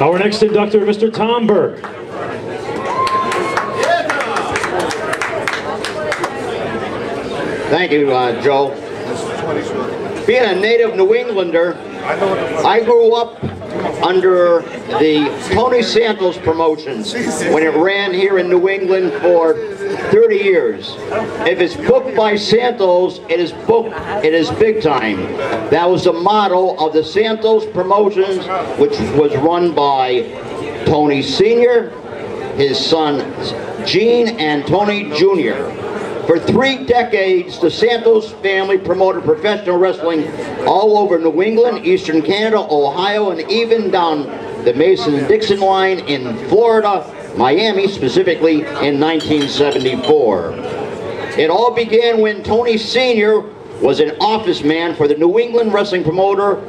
Our next inductor, Mr. Tom Burke. Thank you, Joe. Being a native New Englander, I grew up under the Tony Santos promotions when it ran here in New England for 30 years. If it's booked by Santos, it is big time. That was the motto of the Santos promotions, which was run by Tony Sr., his son Gene, and Tony Jr. For 3 decades, the Santos family promoted professional wrestling all over New England, Eastern Canada, Ohio, and even down the Mason-Dixon line in Florida, Miami, specifically in 1974. It all began when Tony Sr. was an office man for the New England wrestling promoter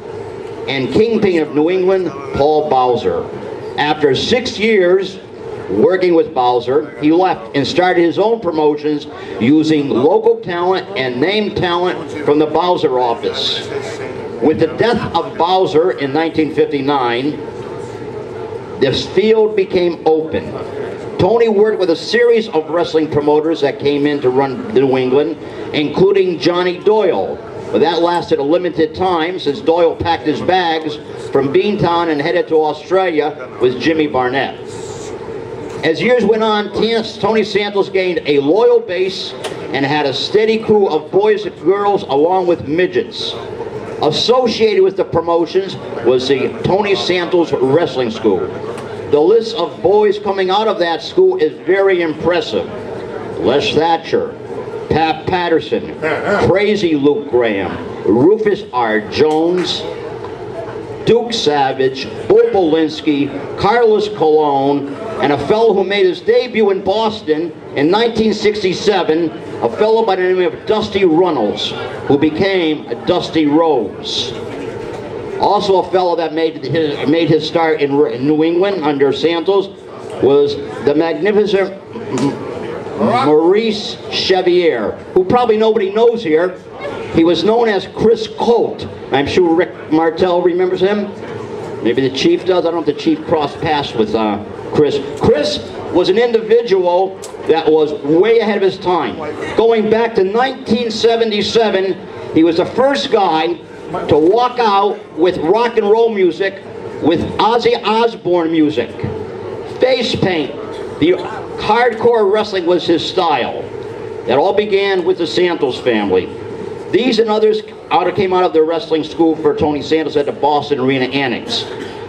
and kingpin of New England, Paul Bowser. After 6 years working with Bowser, he left and started his own promotions using local talent and name talent from the Bowser office. With the death of Bowser in 1959, this field became open. Tony worked with a series of wrestling promoters that came in to run New England, including Johnny Doyle. But that lasted a limited time since Doyle packed his bags from Beantown and headed to Australia with Jimmy Barnett. As years went on, Tony Santos gained a loyal base and had a steady crew of boys and girls along with midgets. Associated with the promotions was the Tony Santos Wrestling School. The list of boys coming out of that school is very impressive. Les Thatcher, Pat Patterson, Crazy Luke Graham, Rufus R. Jones, Duke Savage, Bo Bolinsky, Carlos Colon, and a fellow who made his debut in Boston in 1967, a fellow by the name of Dusty Runnels, who became Dusty Rhodes. Also a fellow that made his start in New England under Santos was the magnificent Maurice Chevier, who probably nobody knows here. He was known as Chris Colt. I'm sure Rick Martel remembers him. Maybe the Chief does. I don't know if the Chief crossed paths with Chris. Chris was an individual that was way ahead of his time. Going back to 1977, he was the first guy to walk out with rock and roll music with Ozzy Osbourne music. Face paint. The hardcore wrestling was his style. That all began with the Santos family. These and others came out of the wrestling school for Tony Santos at the Boston Arena Annex.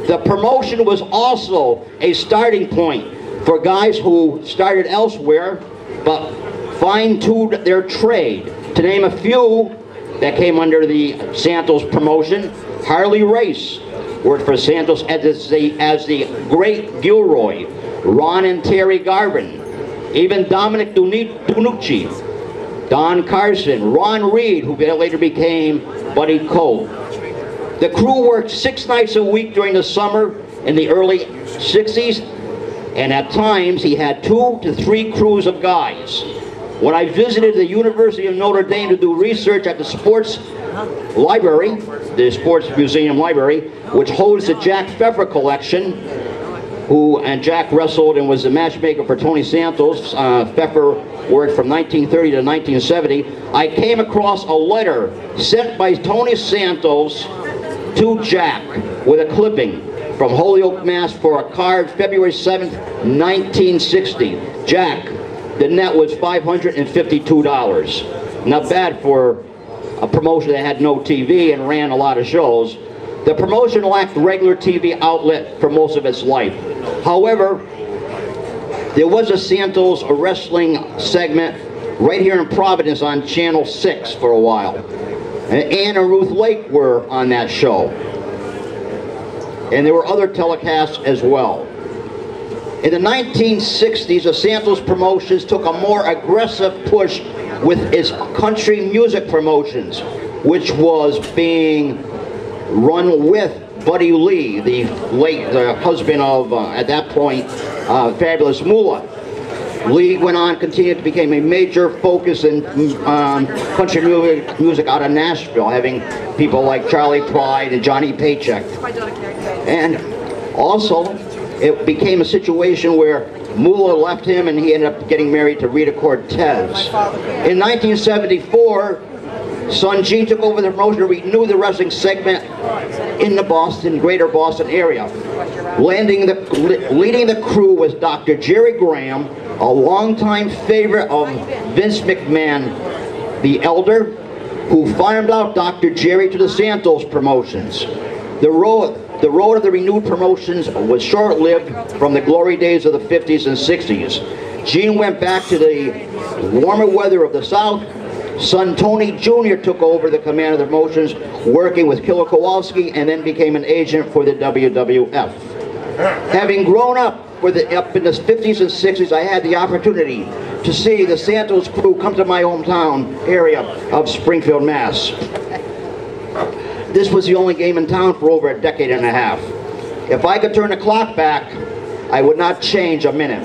The promotion was also a starting point for guys who started elsewhere but fine-tuned their trade. To name a few that came under the Santos promotion, Harley Race worked for Santos as the Great Gilroy, Ron and Terry Garvin, even Dominic Dunucci, Don Carson, Ron Reed, who later became Buddy Cole. The crew worked 6 nights a week during the summer in the early 60s, and at times he had 2 to 3 crews of guys. When I visited the University of Notre Dame to do research at the sports library, the Sports Museum Library, which holds the Jack Pfeffer collection, and Jack wrestled and was the matchmaker for Tony Santos. Pfeffer worked from 1930 to 1970. I came across a letter sent by Tony Santos to Jack with a clipping from Holyoke, Mass. For a card February 7th, 1960. Jack, the net was $552. Not bad for a promotion that had no TV and ran a lot of shows. The promotion lacked regular TV outlet for most of its life. However, there was a Santos wrestling segment right here in Providence on Channel 6 for a while. And Ann and Ruth Lake were on that show. And there were other telecasts as well. In the 1960s, the Santos promotions took a more aggressive push with its country music promotions, which was being run with Buddy Lee, the husband of, at that point, Fabulous Moolah. Lee went on, continued to become a major focus in country music out of Nashville, having people like Charlie Pride and Johnny Paycheck. And Also, it became a situation where Moolah left him and he ended up getting married to Rita Cortez. In 1974, son Gene took over the promotion to renew the wrestling segment in the greater Boston area. Leading the crew was Dr. Jerry Graham, a longtime favorite of Vince McMahon the Elder, who farmed out Dr. Jerry to the Santos promotions. The road of the renewed promotions was short-lived from the glory days of the 50s and 60s. Gene went back to the warmer weather of the South. Son Tony Jr. took over the command of the promotions, working with Killer Kowalski, and then became an agent for the WWF. Having grown up in the 50s and 60s, I had the opportunity to see the Santos crew come to my hometown area of Springfield, Mass. This was the only game in town for over a decade and a half. If I could turn the clock back, I would not change a minute.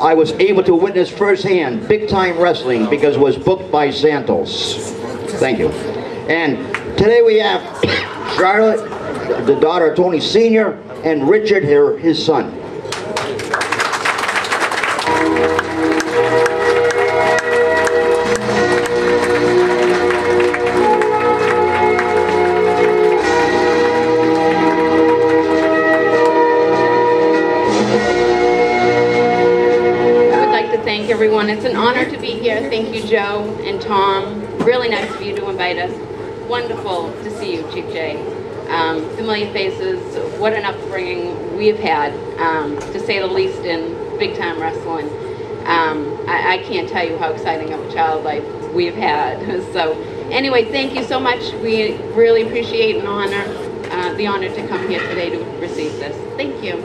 I was able to witness firsthand big-time wrestling because it was booked by Santos. Thank you. And today we have Charlotte, the daughter of Tony Sr., and Richard, his son. Everyone, it's an honor to be here. Thank you, Joe and Tom. Really nice of you to invite us. Wonderful to see you, Chief Jay. Familiar faces. What an upbringing we've had, to say the least, in big-time wrestling. I can't tell you how exciting of a child life we've had. So, anyway, thank you so much. We really appreciate and honor the honor to come here today to receive this. Thank you.